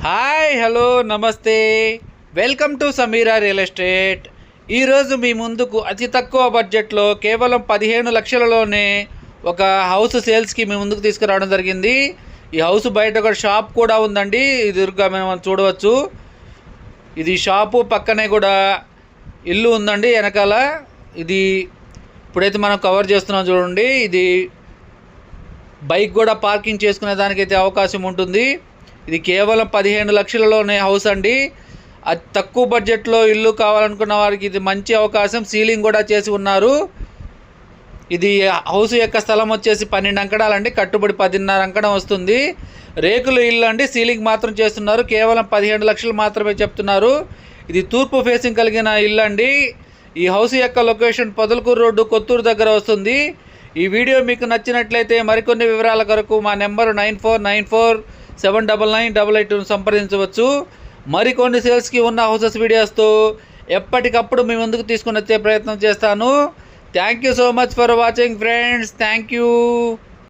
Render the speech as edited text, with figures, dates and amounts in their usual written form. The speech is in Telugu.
హాయ్ హలో నమస్తే, welcome to Sameera real estate. ఈరోజు మీ ముందుకు అతి తక్కువ బడ్జెట్లో కేవలం 15 లక్షలలోనే ఒక హౌస్ సేల్స్కి మీ ముందుకు తీసుకురావడం జరిగింది. ఈ హౌస్ బయట ఒక షాప్ కూడా ఉందండి, ఎదురుగా మనం చూడవచ్చు. ఇది షాపు పక్కనే కూడా ఇల్లు ఉందండి వెనకాల. ఇది ఇప్పుడైతే మనం కవర్ చేస్తున్నాం చూడండి. ఇది బైక్ కూడా పార్కింగ్ చేసుకునే దానికైతే అవకాశం ఉంటుంది. ఇది కేవలం 15 లక్షలలోనే హౌస్ అండి. అతి తక్కువ బడ్జెట్లో ఇల్లు కావాలనుకున్న వారికి ఇది మంచి అవకాశం. సీలింగ్ కూడా చేసి ఉన్నారు. ఇది హౌస్ యొక్క స్థలం వచ్చేసి 12 అంకడాలండి, కట్టుబడి 10.5 అంకడం వస్తుంది. రేకులు ఇల్లు అండి, సీలింగ్ మాత్రం చేస్తున్నారు. కేవలం 17 లక్షలు మాత్రమే చెప్తున్నారు. ఇది తూర్పు ఫేసింగ్ కలిగిన ఇల్లు అండి. ఈ హౌస్ యొక్క లొకేషన్ పొదలకూరు రోడ్డు, కొత్తూరు దగ్గర వస్తుంది. ఈ వీడియో మీకు నచ్చినట్లయితే మరికొన్ని వివరాల కొరకు మా నెంబరు 9494799888 సంప్రదించవచ్చు. మరికొన్ని సేల్స్కి ఉన్న హౌసెస్ వీడియోస్తో ఎప్పటికప్పుడు మీ ముందుకు తీసుకుని వచ్చే ప్రయత్నం చేస్తాను. Thank you so much for watching friends. Thank you.